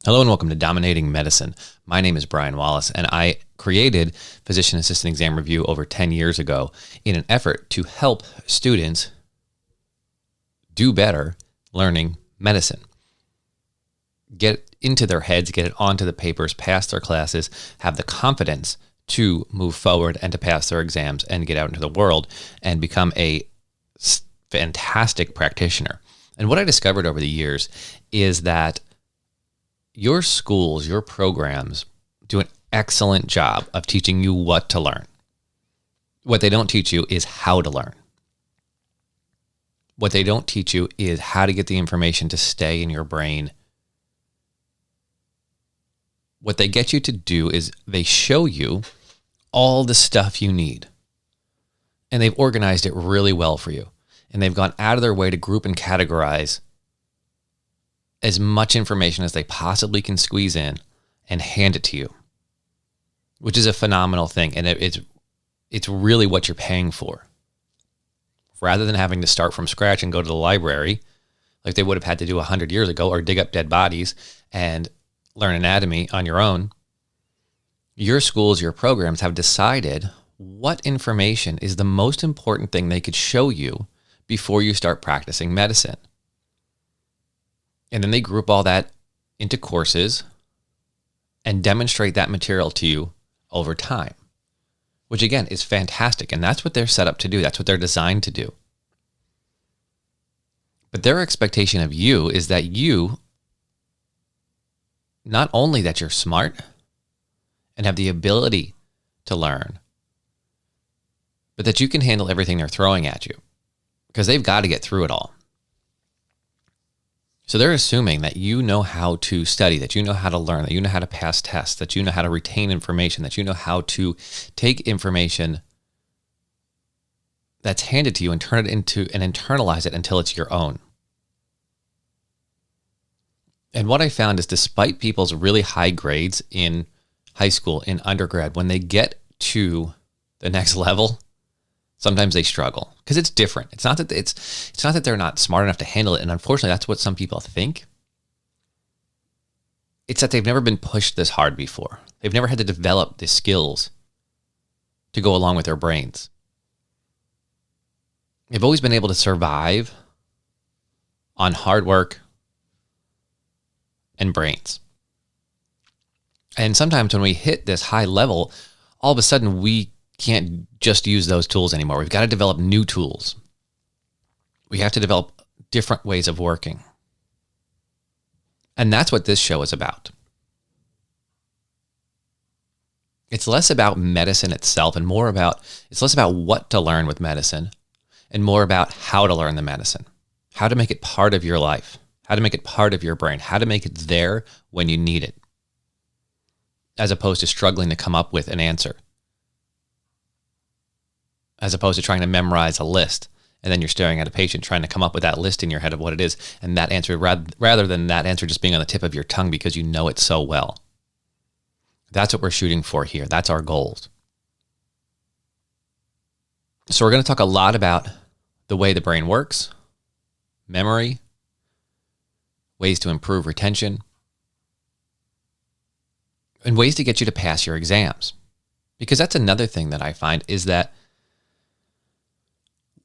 Hello and welcome to Dominating Medicine. My name is Brian Wallace, and I created Physician Assistant Exam Review over 10 years ago in an effort to help students do better learning medicine. Get into their heads, get it onto the papers, pass their classes, have the confidence to move forward and to pass their exams and get out into the world and become a fantastic practitioner. And what I discovered over the years is that your schools, your programs do an excellent job of teaching you what to learn. What they don't teach you is how to learn. What they don't teach you is how to get the information to stay in your brain. What they get you to do is they show you all the stuff you need. And they've organized it really well for you. And they've gone out of their way to group and categorize as much information as they possibly can squeeze in and hand it to you, which is a phenomenal thing. And it's really what you're paying for. Rather than having to start from scratch and go to the library like they would have had to do 100 years ago, or dig up dead bodies and learn anatomy on your own, your schools, your programs have decided what information is the most important thing they could show you before you start practicing medicine. And then they group all that into courses and demonstrate that material to you over time, which again is fantastic. And that's what they're set up to do. That's what they're designed to do. But their expectation of you is that you, not only that you're smart and have the ability to learn, but that you can handle everything they're throwing at you, because they've got to get through it all. So they're assuming that you know how to study, that you know how to learn, that you know how to pass tests, that you know how to retain information, that you know how to take information that's handed to you and turn it into and internalize it until it's your own. And what I found is, despite people's really high grades in high school, in undergrad, when they get to the next level, sometimes they struggle because it's different. It's not that they're not smart enough to handle it. And unfortunately, that's what some people think. It's that they've never been pushed this hard before. They've never had to develop the skills to go along with their brains. They've always been able to survive on hard work and brains. And sometimes when we hit this high level, all of a sudden we can't just use those tools anymore. We've got to develop new tools. We have to develop different ways of working. And that's what this show is about. It's less about medicine itself and it's less about what to learn with medicine and more about how to learn the medicine, how to make it part of your life, how to make it part of your brain, how to make it there when you need it, as opposed to struggling to come up with an answer, as opposed to trying to memorize a list. And then you're staring at a patient trying to come up with that list in your head of what it is. And that answer, rather than that answer just being on the tip of your tongue because you know it so well. That's what we're shooting for here. That's our goals. So we're going to talk a lot about the way the brain works, memory, ways to improve retention, and ways to get you to pass your exams. Because that's another thing that I find is that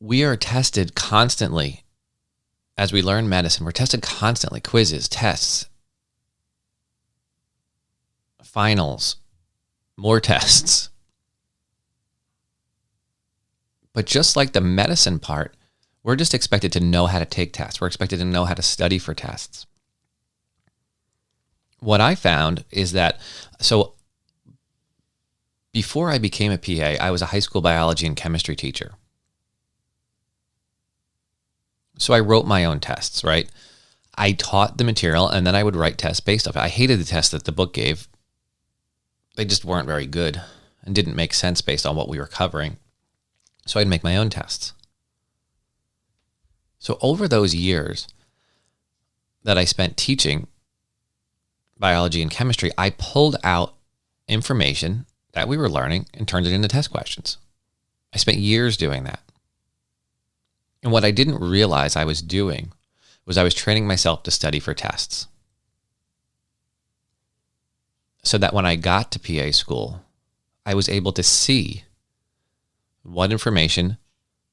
we are tested constantly as we learn medicine. We're tested constantly. Quizzes, tests, finals, more tests. But just like the medicine part, we're just expected to know how to take tests. We're expected to know how to study for tests. What I found is that, so before I became a PA, I was a high school biology and chemistry teacher. So I wrote my own tests, right? I taught the material and then I would write tests based off it. I hated the tests that the book gave. They just weren't very good and didn't make sense based on what we were covering. So I'd make my own tests. So over those years that I spent teaching biology and chemistry, I pulled out information that we were learning and turned it into test questions. I spent years doing that. And what I didn't realize I was doing was I was training myself to study for tests. so that when I got to PA school, I was able to see what information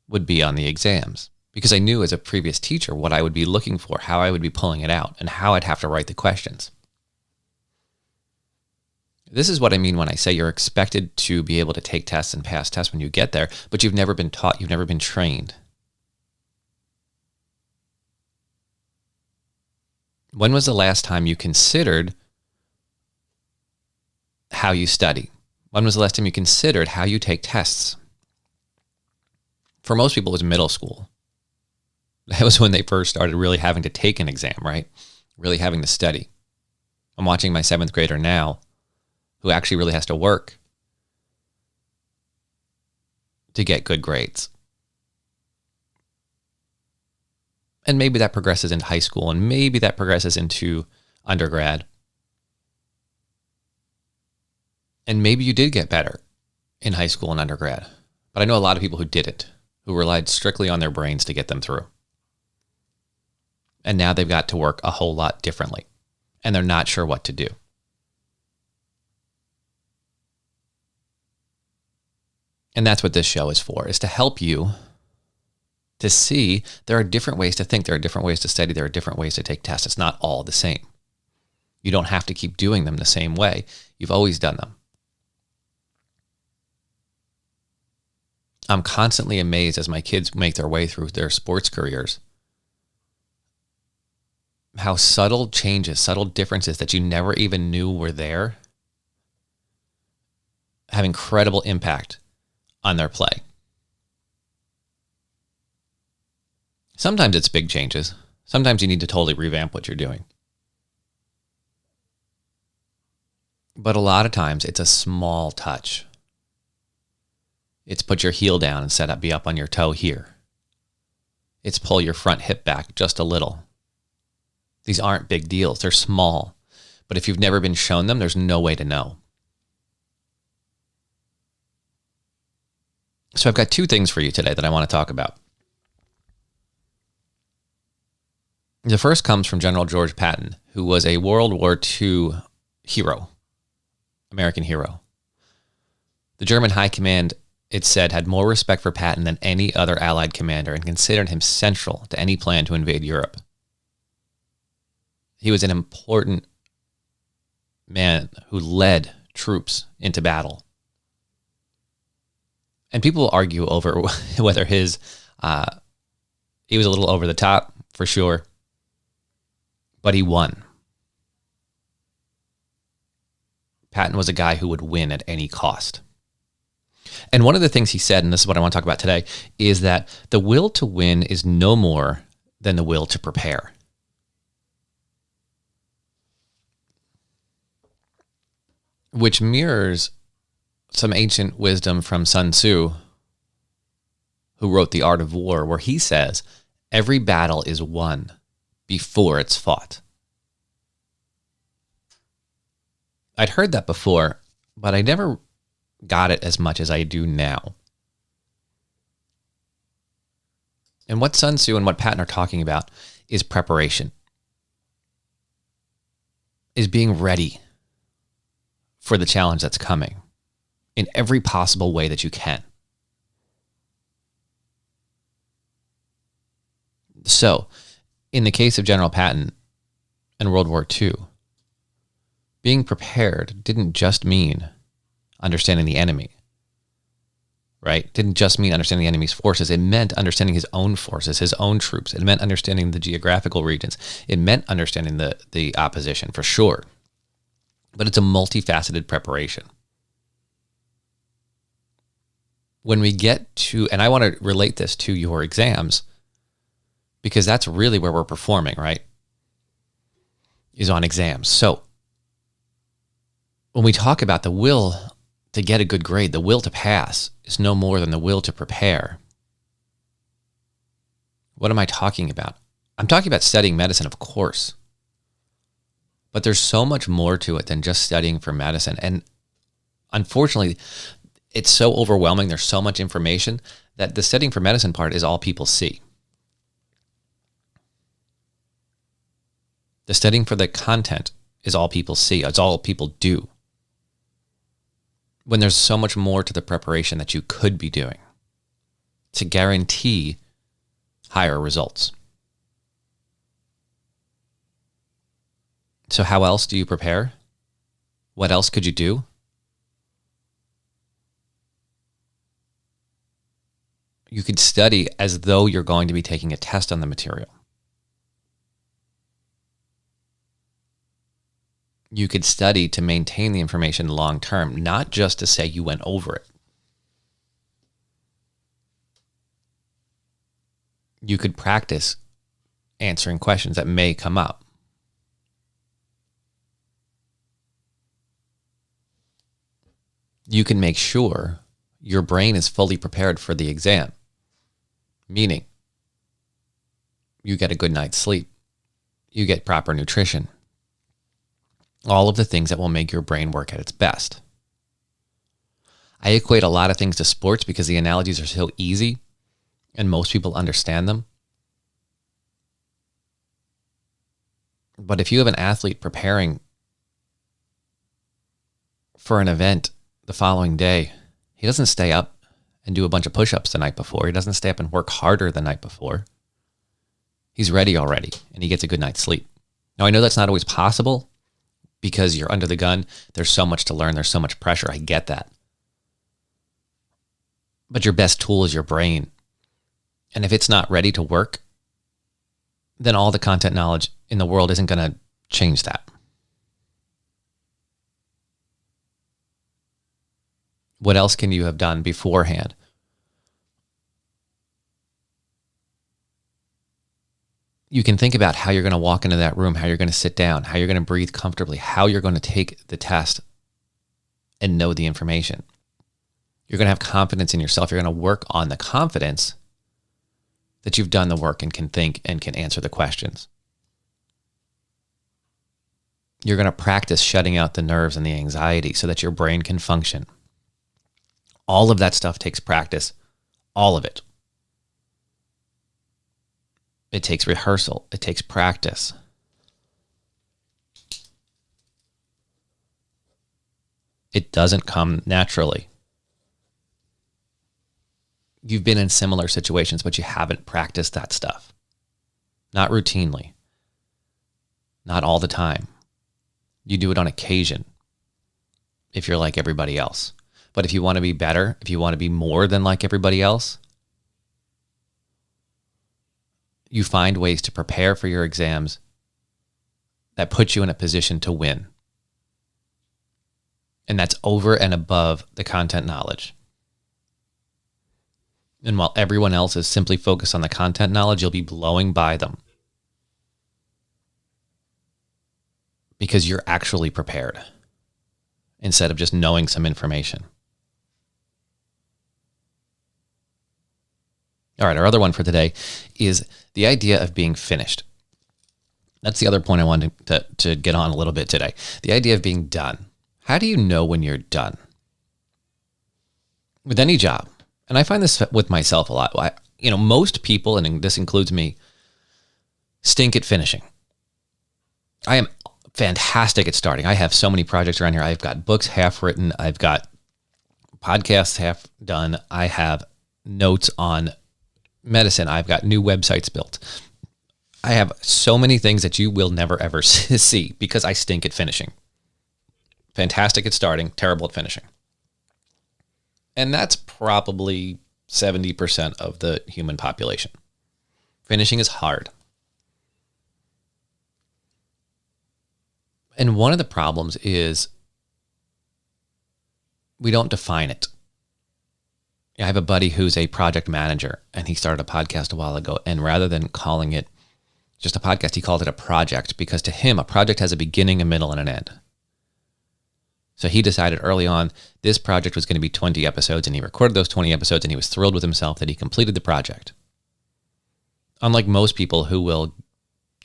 would be on the exams, because I knew as a previous teacher what I would be looking for, how I would be pulling it out, and how I'd have to write the questions. This is what I mean when I say you're expected to be able to take tests and pass tests when you get there, but you've never been taught, you've never been trained. When was the last time you considered how you study? When was the last time you considered how you take tests? For most people, it was middle school. That was when they first started really having to take an exam, right? Really having to study. I'm watching my 7th grader now who actually really has to work to get good grades. And maybe that progresses into high school, and maybe that progresses into undergrad. And maybe you did get better in high school and undergrad. But I know a lot of people who didn't, who relied strictly on their brains to get them through. And now they've got to work a whole lot differently, and they're not sure what to do. And that's what this show is for, is to help you to see there are different ways to think, there are different ways to study, there are different ways to take tests. It's not all the same. You don't have to keep doing them the same way. You've always done them. I'm constantly amazed as my kids make their way through their sports careers, how subtle changes, subtle differences that you never even knew were there have incredible impact on their play. Sometimes it's big changes. Sometimes you need to totally revamp what you're doing. But a lot of times it's a small touch. It's put your heel down and be up on your toe here. It's pull your front hip back just a little. These aren't big deals. They're small. But if you've never been shown them, there's no way to know. So I've got 2 things for you today that I want to talk about. The first comes from General George Patton, who was a World War II hero, American hero. The German High Command, it said, had more respect for Patton than any other Allied commander and considered him central to any plan to invade Europe. He was an important man who led troops into battle. And people argue over whether he was a little over the top, for sure, but he won. Patton was a guy who would win at any cost. And one of the things he said, and this is what I want to talk about today, is that the will to win is no more than the will to prepare. Which mirrors some ancient wisdom from Sun Tzu, who wrote The Art of War, where he says, every battle is won before it's fought. I'd heard that before, but I never got it as much as I do now. And what Sun Tzu and what Patton are talking about is preparation, is being ready for the challenge that's coming in every possible way that you can. So, in the case of General Patton and World War II, being prepared didn't just mean understanding the enemy, right? Didn't just mean understanding the enemy's forces. It meant understanding his own forces, his own troops. It meant understanding the geographical regions. It meant understanding the opposition, for sure. But it's a multifaceted preparation. When we get to, and I want to relate this to your exams, because that's really where we're performing, right? Is on exams. So when we talk about the will to get a good grade, the will to pass is no more than the will to prepare. What am I talking about? I'm talking about studying medicine, of course. But there's so much more to it than just studying for medicine. And unfortunately, it's so overwhelming. There's so much information that the studying for medicine part is all people see. The studying for the content is all people see. It's all people do. when there's so much more to the preparation that you could be doing to guarantee higher results? So how else do you prepare? What else could you do? You could study as though you're going to be taking a test on the material. You could study to maintain the information long term, not just to say you went over it. You could practice answering questions that may come up. You can make sure your brain is fully prepared for the exam, meaning you get a good night's sleep, you get proper nutrition, all of the things that will make your brain work at its best. I equate a lot of things to sports because the analogies are so easy and most people understand them. But if you have an athlete preparing for an event the following day, he doesn't stay up and do a bunch of push-ups the night before. He doesn't stay up and work harder the night before. He's ready already, and he gets a good night's sleep. Now, I know that's not always possible because you're under the gun. There's so much to learn. There's so much pressure. I get that. But your best tool is your brain. And if it's not ready to work, then all the content knowledge in the world isn't going to change that. What else can you have done beforehand? You can think about how you're going to walk into that room, how you're going to sit down, how you're going to breathe comfortably, how you're going to take the test and know the information. You're going to have confidence in yourself. You're going to work on the confidence that you've done the work and can think and can answer the questions. You're going to practice shutting out the nerves and the anxiety so that your brain can function. All of that stuff takes practice, all of it. It takes rehearsal. It takes practice. It doesn't come naturally. You've been in similar situations, but you haven't practiced that stuff. Not routinely. Not all the time. You do it on occasion if you're like everybody else. But if you want to be better, if you want to be more than like everybody else, you find ways to prepare for your exams that put you in a position to win. And that's over and above the content knowledge. And while everyone else is simply focused on the content knowledge, you'll be blowing by them because you're actually prepared instead of just knowing some information. All right, our other one for today is the idea of being finished. That's the other point I wanted to get on a little bit today. The idea of being done. How do you know when you're done? With any job, and I find this with myself a lot. Most people, and this includes me, stink at finishing. I am fantastic at starting. I have so many projects around here. I've got books half written. I've got podcasts half done. I have notes on medicine. I've got new websites built. I have so many things that you will never ever see because I stink at finishing. Fantastic at starting, terrible at finishing. And that's probably 70% of the human population. Finishing is hard. And one of the problems is we don't define it. I have a buddy who's a project manager, and he started a podcast a while ago. And rather than calling it just a podcast, he called it a project because to him, a project has a beginning, a middle, and an end. So he decided early on this project was going to be 20 episodes, and he recorded those 20 episodes, and he was thrilled with himself that he completed the project. Unlike most people who will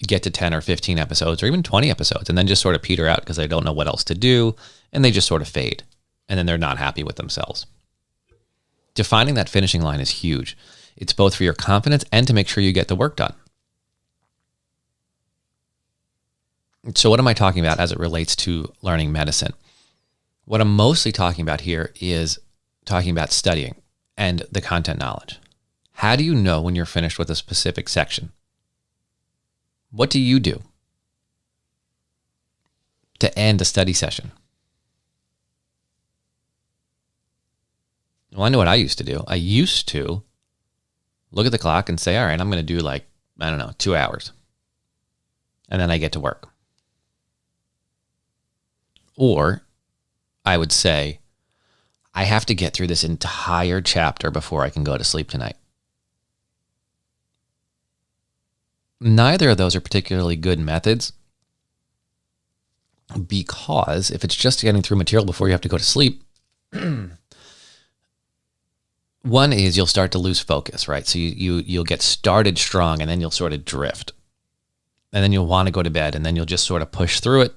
get to 10 or 15 episodes or even 20 episodes and then just sort of peter out because they don't know what else to do, and they just sort of fade, and then they're not happy with themselves. Defining that finishing line is huge. It's both for your confidence and to make sure you get the work done. So what am I talking about as it relates to learning medicine? What I'm mostly talking about here is talking about studying and the content knowledge. How do you know when you're finished with a specific section? What do you do to end a study session? Well, I know what I used to do. I used to look at the clock and say, all right, I'm going to do 2 hours. And then I get to work. Or I would say, I have to get through this entire chapter before I can go to sleep tonight. Neither of those are particularly good methods, because if it's just getting through material before you have to go to sleep, one is you'll start to lose focus, right? So you'll get started strong and then you'll sort of drift. And then you'll want to go to bed and then you'll just sort of push through it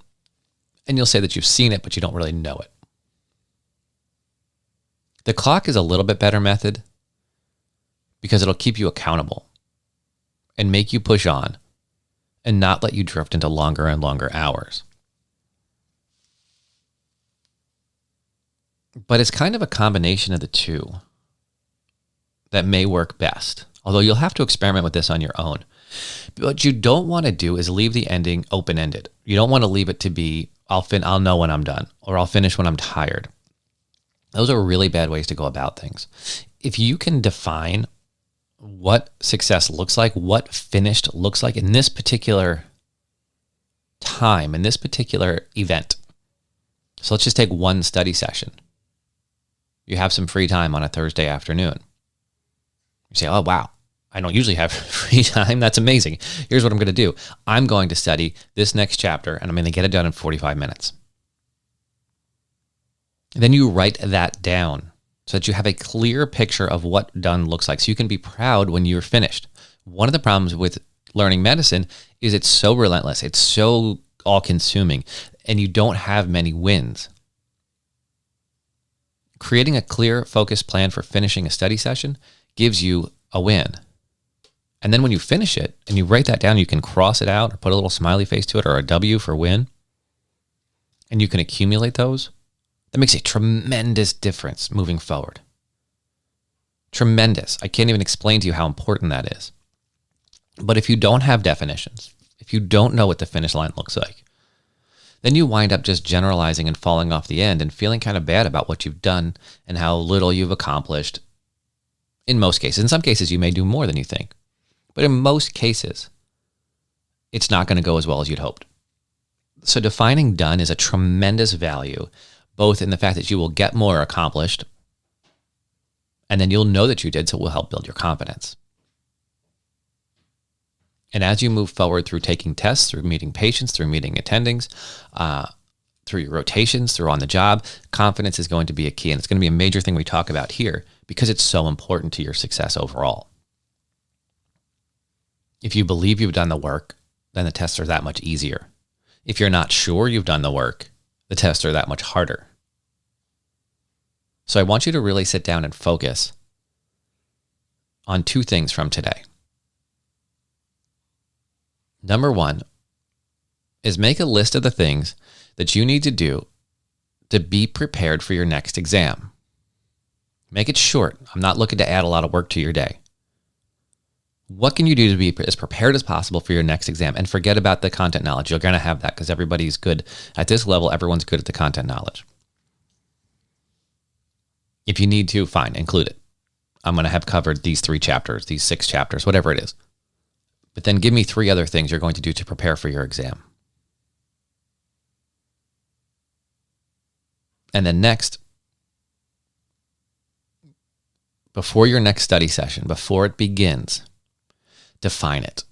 and you'll say that you've seen it, but you don't really know it. The clock is a little bit better method because it'll keep you accountable and make you push on and not let you drift into longer and longer hours. But it's kind of a combination of the two that may work best, although you'll have to experiment with this on your own. What you don't want to do is leave the ending open-ended. You don't want to leave it to be, I'll know when I'm done, or I'll finish when I'm tired. Those are really bad ways to go about things. If you can define what success looks like, what finished looks like in this particular time, in this particular event. So let's just take one study session. You have some free time on a Thursday afternoon. You say, oh, wow, I don't usually have free time. That's amazing. Here's what I'm going to do. I'm going to study this next chapter and I'm going to get it done in 45 minutes. Then you write that down so that you have a clear picture of what done looks like, so you can be proud when you're finished. One of the problems with learning medicine is it's so relentless. It's so all-consuming, and you don't have many wins. Creating a clear, focused plan for finishing a study session gives you a win. And then when you finish it and you write that down, you can cross it out or put a little smiley face to it or a W for win, and you can accumulate those. That makes a tremendous difference moving forward. Tremendous. I can't even explain to you how important that is. But if you don't have definitions, if you don't know what the finish line looks like, then you wind up just generalizing and falling off the end and feeling kind of bad about what you've done and how little you've accomplished in most cases. In some cases, you may do more than you think. But in most cases, it's not going to go as well as you'd hoped. So defining done is a tremendous value, both in the fact that you will get more accomplished, and then you'll know that you did, so it will help build your confidence. And as you move forward through taking tests, through meeting patients, through meeting attendings, through your rotations, through on the job, confidence is going to be a key. And it's going to be a major thing we talk about here because it's so important to your success overall. If you believe you've done the work, then the tests are that much easier. If you're not sure you've done the work, the tests are that much harder. So I want you to really sit down and focus on two things from today. Number one is make a list of the things that you need to do to be prepared for your next exam. Make it short. I'm not looking to add a lot of work to your day. What can you do to be as prepared as possible for your next exam? And forget about the content knowledge. You're going to have that because everybody's good. At this level, everyone's good at the content knowledge. If you need to, fine, include it. I'm going to have covered these 3 chapters, these 6 chapters, whatever it is. But then give me 3 other things you're going to do to prepare for your exam. And then next, before your next study session, before it begins, define it.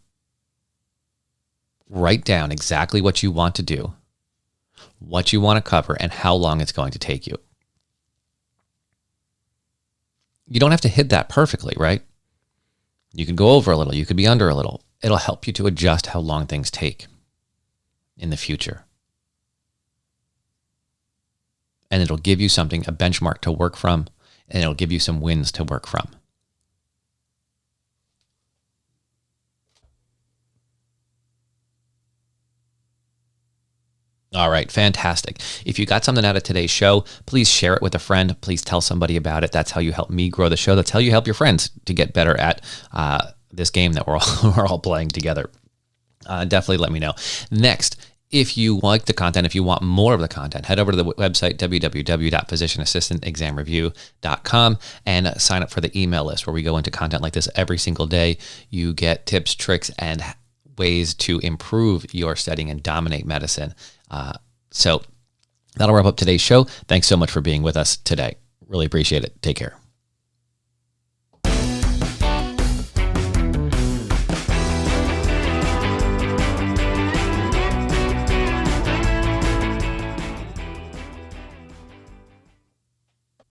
Write down exactly what you want to do, what you want to cover, and how long it's going to take you. You don't have to hit that perfectly, right? You could go over a little, you could be under a little. It'll help you to adjust how long things take in the future. And it'll give you something, a benchmark to work from, and it'll give you some wins to work from. All right, fantastic. If you got something out of today's show, please share it with a friend. Please tell somebody about it. That's how you help me grow the show. That's how you help your friends to get better at this game that we're all playing together. Definitely let me know. Next, if you like the content, if you want more of the content, head over to the website, www.physicianassistantexamreview.com, and sign up for the email list where we go into content like this every single day. You get tips, tricks, and ways to improve your studying and dominate medicine. So that'll wrap up today's show. Thanks so much for being with us today. Really appreciate it. Take care.